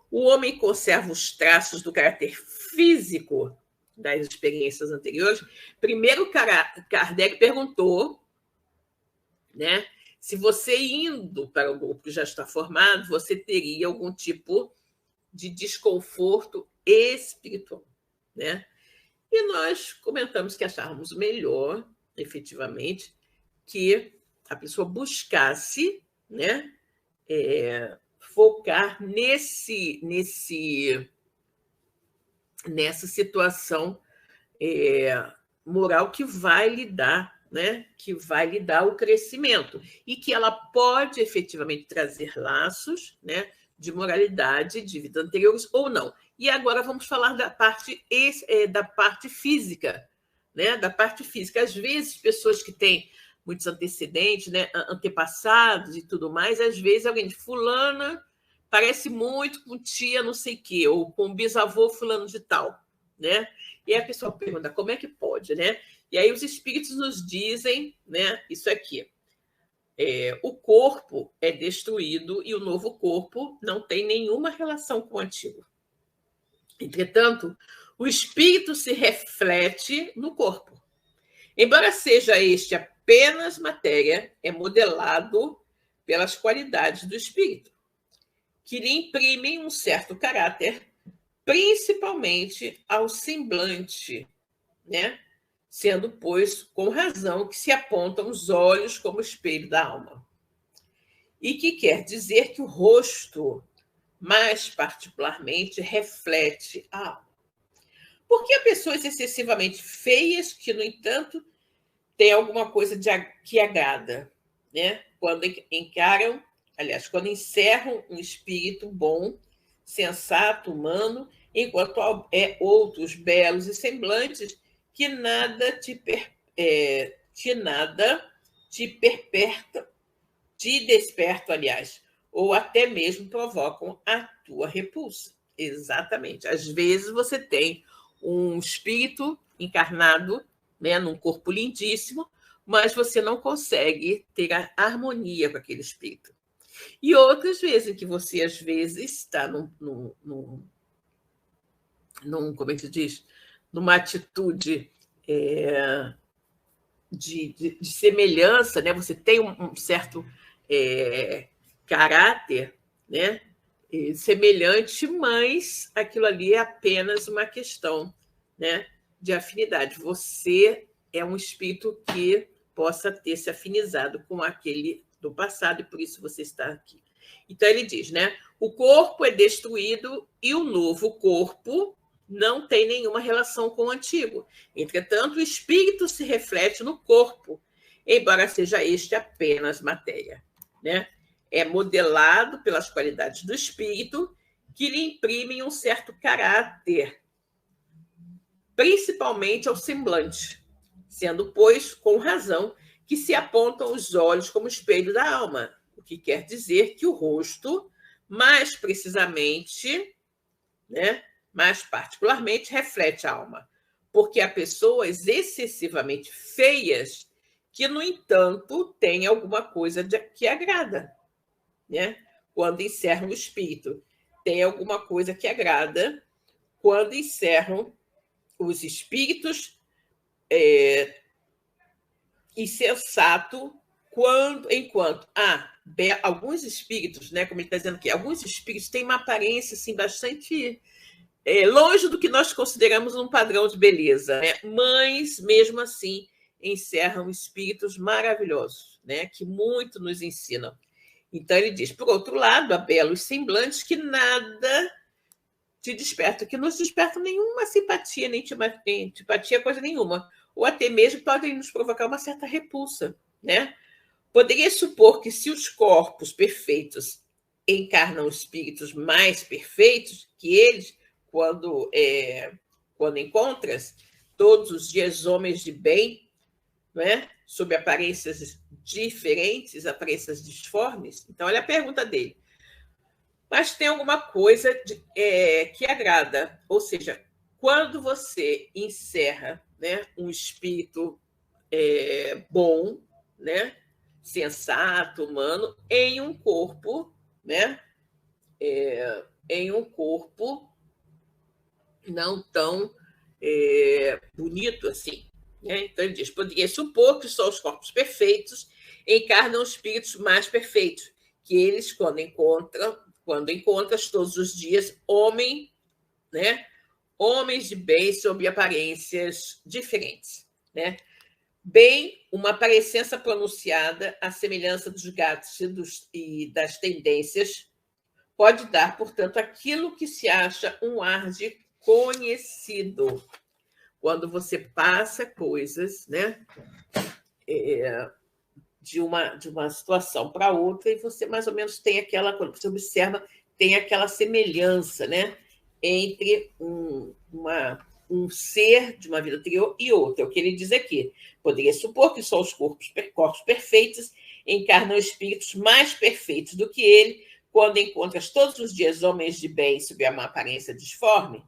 o homem conserva os traços do caráter físico das experiências anteriores. Primeiro, Kardec perguntou, né, se você indo para o grupo que já está formado, você teria algum tipo de desconforto espiritual, né? E nós comentamos que achávamos melhor, efetivamente, que a pessoa buscasse, né, focar nessa situação moral que vai lhe dar, né, que vai lhe dar o crescimento, e que ela pode efetivamente trazer laços, né, de moralidade de vidas anteriores ou não. E agora vamos falar da parte física, né, da parte física. Às vezes, pessoas que têm muitos antecedentes, né, antepassados e tudo mais, às vezes alguém de fulana parece muito com tia não sei o quê, ou com bisavô fulano de tal, né? E aí a pessoa pergunta, como é que pode, né? E aí os espíritos nos dizem, né, isso aqui. O corpo é destruído e o novo corpo não tem nenhuma relação com o antigo. Entretanto, o espírito se reflete no corpo. Embora seja este apenas matéria, é modelado pelas qualidades do espírito, que lhe imprimem um certo caráter, principalmente ao semblante, né? Sendo, pois, com razão que se apontam os olhos como espelho da alma. E que quer dizer que o rosto, mais particularmente, reflete a alma. Porque há pessoas excessivamente feias que, no entanto, têm alguma coisa que agrada, né? Quando encerram um espírito bom, sensato, humano, enquanto outros belos e semblantes que nada te despertam, aliás, ou até mesmo provocam a tua repulsa. Exatamente. Às vezes você tem um espírito encarnado, né, num corpo lindíssimo, mas você não consegue ter a harmonia com aquele espírito. E outras vezes em que você, às vezes, está como é que se diz? Numa atitude de semelhança, né? Você tem um certo caráter, né? Semelhante, mas aquilo ali é apenas uma questão, né, de afinidade. Você é um espírito que possa ter se afinizado com aquele do passado, e por isso você está aqui. Então, ele diz, né? O corpo é destruído e o novo corpo não tem nenhuma relação com o antigo. Entretanto, o espírito se reflete no corpo, embora seja este apenas matéria, né? é modelado pelas qualidades do espírito que lhe imprimem um certo caráter, principalmente ao semblante, sendo, pois, com razão, que se apontam os olhos como espelho da alma, o que quer dizer que o rosto, mais precisamente, né, mais particularmente, reflete a alma, porque há pessoas excessivamente feias que, no entanto, têm alguma coisa que agrada, né? Quando encerram o espírito. Tem alguma coisa que agrada quando encerram os espíritos insensato, enquanto alguns espíritos, né, como ele está dizendo aqui, alguns espíritos têm uma aparência assim, bastante longe do que nós consideramos um padrão de beleza, né? Mas, mesmo assim, encerram espíritos maravilhosos, né, que muito nos ensinam. Então, ele diz, por outro lado, há belos semblantes que nada te desperta, que não despertam nenhuma simpatia, nem antipatia, coisa nenhuma. Ou até mesmo podem nos provocar uma certa repulsa, né? Poderia supor que se os corpos perfeitos encarnam espíritos mais perfeitos que eles, quando encontras todos os dias homens de bem, né? Sob aparências diferentes, aparências disformes. Então, olha a pergunta dele. Mas tem alguma coisa que agrada, ou seja, quando você encerra, né, um espírito bom, né, sensato, humano, em um corpo, né, em um corpo não tão bonito assim. Né? Então, ele diz, poderia supor que só os corpos perfeitos encarnam espíritos mais perfeitos, que eles, quando encontras todos os dias, né? Homens de bem sob aparências diferentes. Né? Bem, uma parecença pronunciada, à semelhança dos gatos e das tendências, pode dar, portanto, aquilo que se acha um ar de conhecido. Quando você passa coisas, né, de uma situação para outra, e você mais ou menos tem aquela, quando você observa, tem aquela semelhança, né, entre um ser de uma vida anterior e outra. É o que ele diz aqui. Poderia supor que só os corpos perfeitos encarnam espíritos mais perfeitos do que ele, quando encontras todos os dias homens de bem sob uma aparência disforme.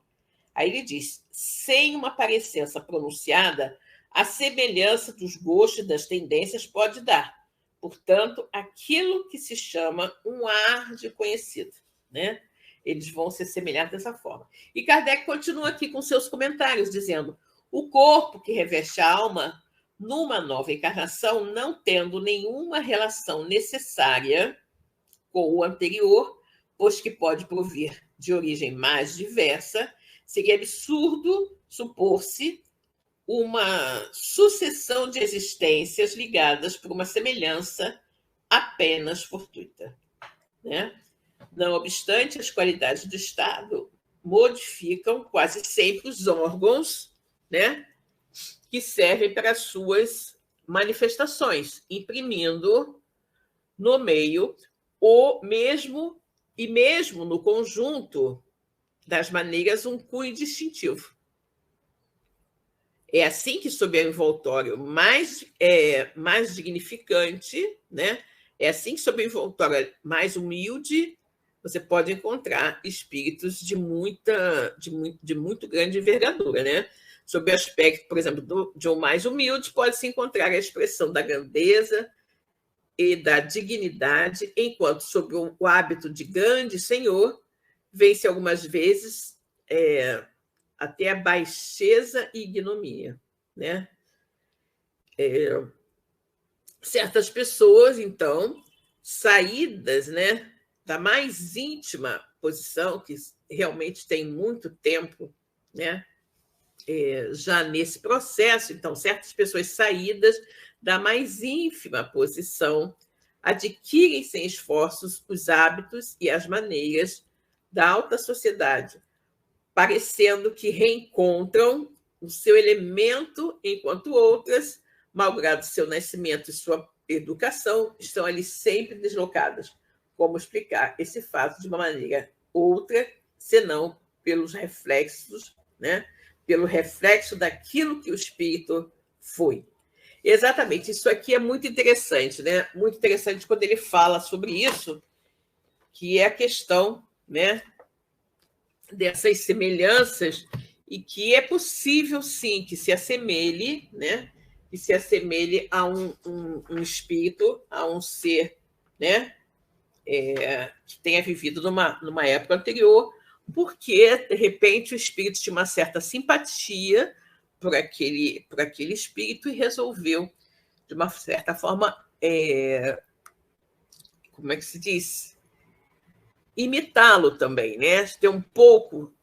Aí ele diz, sem uma parecença pronunciada, a semelhança dos gostos e das tendências pode dar, portanto, aquilo que se chama um ar de conhecido, né? Eles vão se assemelhar dessa forma. E Kardec continua aqui com seus comentários, dizendo, o corpo que reveste a alma, numa nova encarnação, não tendo nenhuma relação necessária com o anterior, pois que pode provir de origem mais diversa, seria absurdo supor-se uma sucessão de existências ligadas por uma semelhança apenas fortuita. Né? Não obstante, as qualidades do Estado modificam quase sempre os órgãos, né, que servem para as suas manifestações, imprimindo no meio mesmo no conjunto das maneiras um cunho distintivo. É assim que, sob o envoltório mais dignificante, né? É assim que, sob o envoltório mais humilde, você pode encontrar espíritos de muito grande envergadura, né? Sob o aspecto, por exemplo, de um mais humilde, pode-se encontrar a expressão da grandeza e da dignidade, enquanto, sob o hábito de grande senhor, vê-se algumas vezes até a baixeza e ignomínia, né? Certas pessoas, então, saídas, né, da mais íntima posição, que realmente tem muito tempo, né, já nesse processo, então, certas pessoas saídas da mais ínfima posição adquirem sem esforços os hábitos e as maneiras da alta sociedade, parecendo que reencontram o seu elemento, enquanto outras, malgrado seu nascimento e sua educação, estão ali sempre deslocadas, como explicar esse fato de uma maneira outra, senão pelos reflexos, né? Pelo reflexo daquilo que o espírito foi. Exatamente, isso aqui é muito interessante, né? Muito interessante quando ele fala sobre isso, que é a questão, né, dessas semelhanças, e que é possível, sim, que se assemelhe, né? Que se assemelhe a um espírito, a um ser, né? Que tenha vivido numa época anterior, porque, de repente, o espírito tinha uma certa simpatia por aquele espírito e resolveu, de uma certa forma, como é que se diz? Imitá-lo também, né? Ter um pouco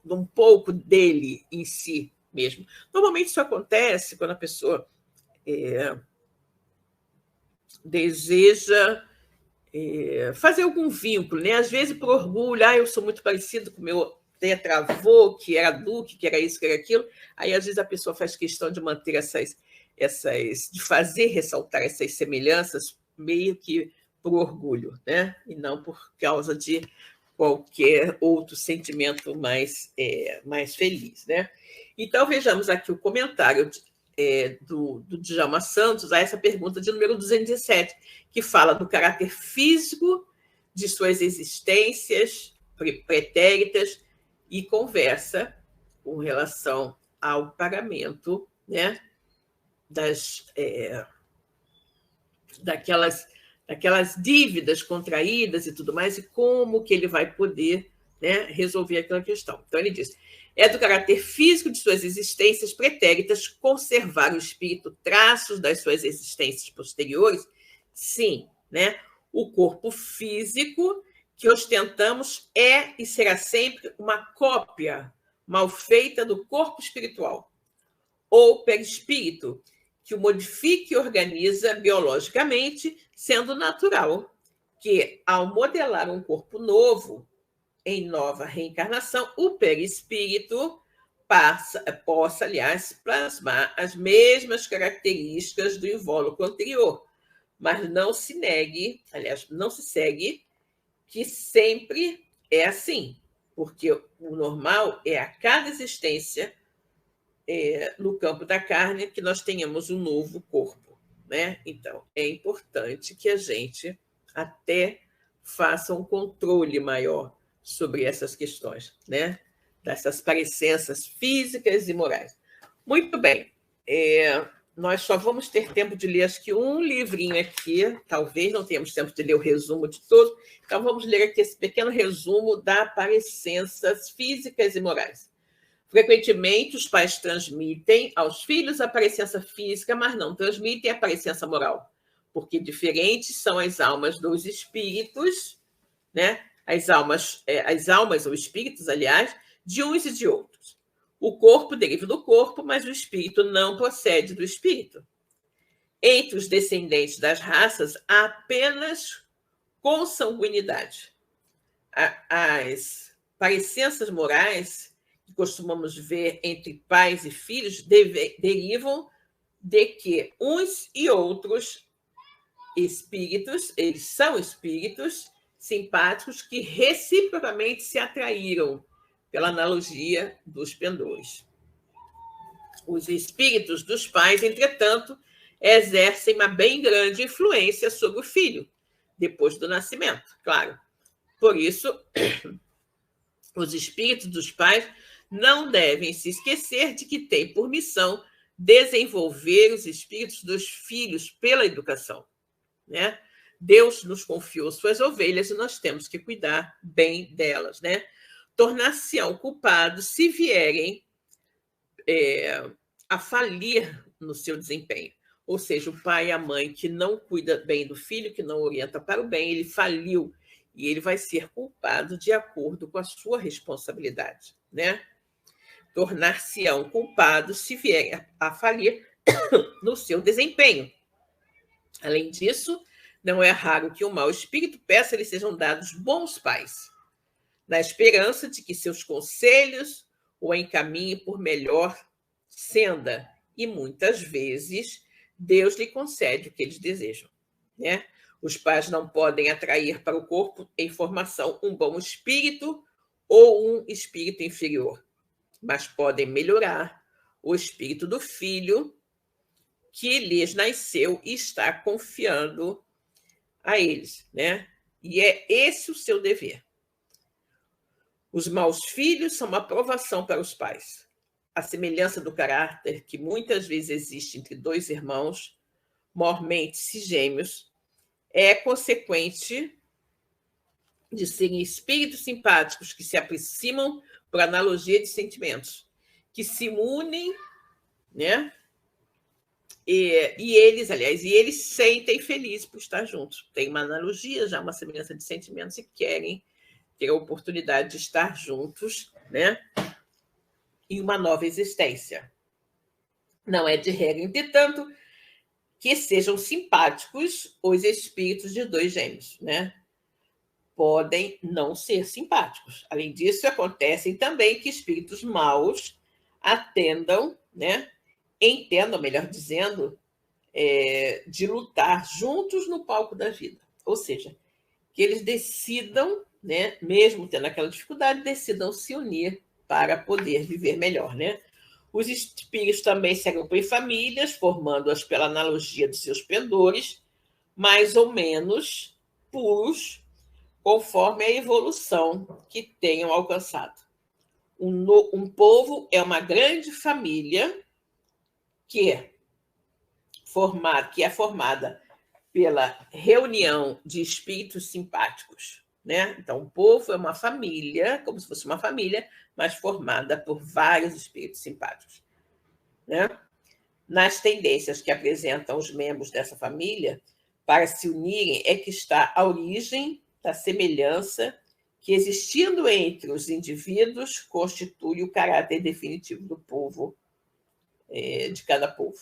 um pouco dele em si mesmo. Normalmente isso acontece quando a pessoa deseja fazer algum vínculo, né? Às vezes por orgulho, eu sou muito parecido com o meu tetravô, que era duque, que era isso, que era aquilo. Aí às vezes a pessoa faz questão de manter de fazer ressaltar essas semelhanças, meio que por orgulho, né? E não por causa de qualquer outro sentimento mais feliz, né? Então vejamos aqui o comentário do Djalma Santos a essa pergunta de número 207, que fala do caráter físico de suas existências pretéritas e conversa com relação ao pagamento, né, daquelas dívidas contraídas e tudo mais, e como que ele vai poder, né, resolver aquela questão. Então, ele diz: é do caráter físico de suas existências pretéritas conservar o espírito traços das suas existências posteriores? Sim, né? O corpo físico que ostentamos é e será sempre uma cópia mal feita do corpo espiritual, ou perispírito, que o modifica e organiza biologicamente, sendo natural que, ao modelar um corpo novo, em nova reencarnação, o perispírito possa, aliás, plasmar as mesmas características do invólucro anterior, mas não se negue, aliás, não se segue que sempre é assim, porque o normal é a cada existência no campo da carne que nós tenhamos um novo corpo, né? Então, é importante que a gente até faça um controle maior sobre essas questões, né? Dessas parecenças físicas e morais. Muito bem. Nós só vamos ter tempo de ler, acho que um livrinho aqui, talvez não tenhamos tempo de ler o resumo de todo, então vamos ler aqui esse pequeno resumo das parecenças físicas e morais. Frequentemente, os pais transmitem aos filhos a parecença física, mas não transmitem a parecença moral, porque diferentes são as almas dos espíritos, né? As almas ou espíritos, aliás, de uns e de outros. O corpo deriva do corpo, mas o espírito não procede do espírito. Entre os descendentes das raças, há apenas consanguinidade. As parecenças morais que costumamos ver entre pais e filhos derivam de que uns e outros espíritos, eles são espíritos simpáticos que reciprocamente se atraíram, pela analogia dos pendores. Os espíritos dos pais, entretanto, exercem uma bem grande influência sobre o filho, depois do nascimento, claro. Por isso, os espíritos dos pais não devem se esquecer de que têm por missão desenvolver os espíritos dos filhos pela educação, né? Deus nos confiou suas ovelhas e nós temos que cuidar bem delas, né? Tornar-se-ão culpados se vierem a falir no seu desempenho. Ou seja, o pai e a mãe que não cuida bem do filho, que não orienta para o bem, ele faliu e ele vai ser culpado de acordo com a sua responsabilidade, né? Tornar-se-ão culpados se vierem a falir no seu desempenho. Além disso, não é raro que o mau espírito peça lhes sejam dados bons pais, na esperança de que seus conselhos o encaminhem por melhor senda, e muitas vezes Deus lhe concede o que eles desejam, né? Os pais não podem atrair para o corpo em formação um bom espírito ou um espírito inferior, mas podem melhorar o espírito do filho que lhes nasceu e está confiando a eles, né? E é esse o seu dever. Os maus filhos são uma provação para os pais. A semelhança do caráter que muitas vezes existe entre dois irmãos, mormente gêmeos, é consequente de serem espíritos simpáticos que se aproximam por analogia de sentimentos, que se unem, né? E eles sentem felizes por estar juntos. Tem uma analogia, já uma semelhança de sentimentos e querem ter a oportunidade de estar juntos, né? Em uma nova existência. Não é de regra, entretanto, que sejam simpáticos os espíritos de dois gêmeos, né? Podem não ser simpáticos. Além disso, acontecem também que espíritos maus atendam, né? Entendam, melhor dizendo, de lutar juntos no palco da vida. Ou seja, que eles decidam, né, mesmo tendo aquela dificuldade, decidam se unir para poder viver melhor, né? Os espíritos também se agrupam em famílias, formando-as pela analogia dos seus pendores, mais ou menos puros, conforme a evolução que tenham alcançado. Um povo é uma grande família que é formada pela reunião de espíritos simpáticos, né? Então, o povo é uma família, como se fosse uma família, mas formada por vários espíritos simpáticos, né? Nas tendências que apresentam os membros dessa família para se unirem é que está a origem da semelhança que, existindo entre os indivíduos, constitui o caráter definitivo do povo, de cada povo.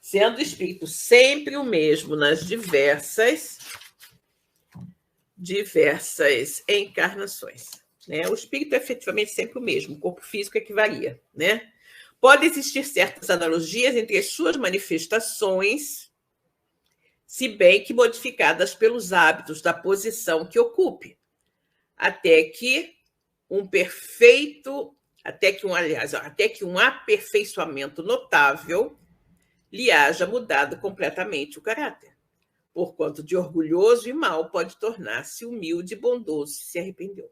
Sendo o espírito sempre o mesmo nas diversas encarnações, né? O espírito é efetivamente sempre o mesmo, o corpo físico é que varia, né? Pode existir certas analogias entre as suas manifestações, se bem que modificadas pelos hábitos da posição que ocupe, até que um aperfeiçoamento notável lhe haja mudado completamente o caráter. Porquanto de orgulhoso e mau pode tornar-se humilde e bondoso se se arrependeu.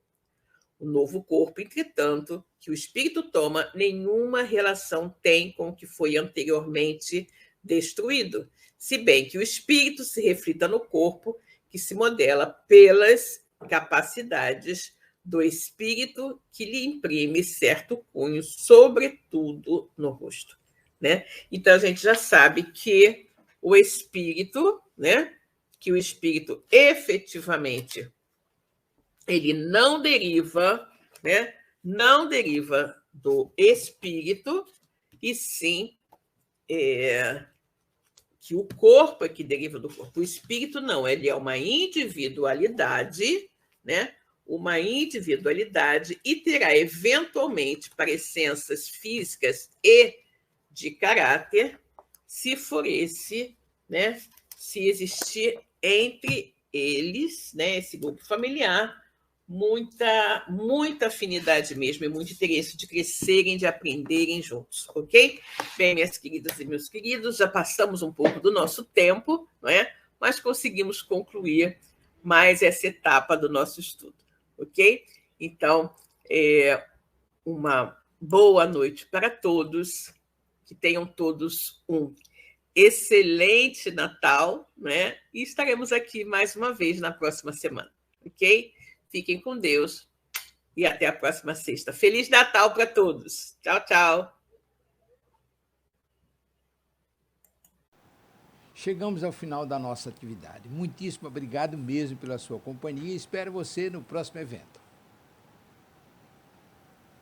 O novo corpo, entretanto, que o espírito toma, nenhuma relação tem com o que foi anteriormente destruído, se bem que o espírito se reflita no corpo, que se modela pelas capacidades do espírito, que lhe imprime certo cunho, sobretudo no rosto, né? Então, a gente já sabe que o espírito, né? Que o espírito efetivamente ele não deriva, né? Não deriva do espírito, e sim que o corpo é que deriva do corpo. O espírito não, ele é uma individualidade, né? Uma individualidade, e terá eventualmente parecenças físicas e de caráter, se for esse, né? Se existir entre eles, né? Esse grupo familiar, muita afinidade mesmo e muito interesse de crescerem, de aprenderem juntos, ok? Bem, minhas queridas e meus queridos, já passamos um pouco do nosso tempo, não é? Mas conseguimos concluir mais essa etapa do nosso estudo, ok? Então, uma boa noite para todos, que tenham todos um excelente Natal, né? E estaremos aqui mais uma vez na próxima semana, ok? Fiquem com Deus e até a próxima sexta. Feliz Natal para todos. Tchau, tchau. Chegamos ao final da nossa atividade. Muitíssimo obrigado mesmo pela sua companhia e espero você no próximo evento.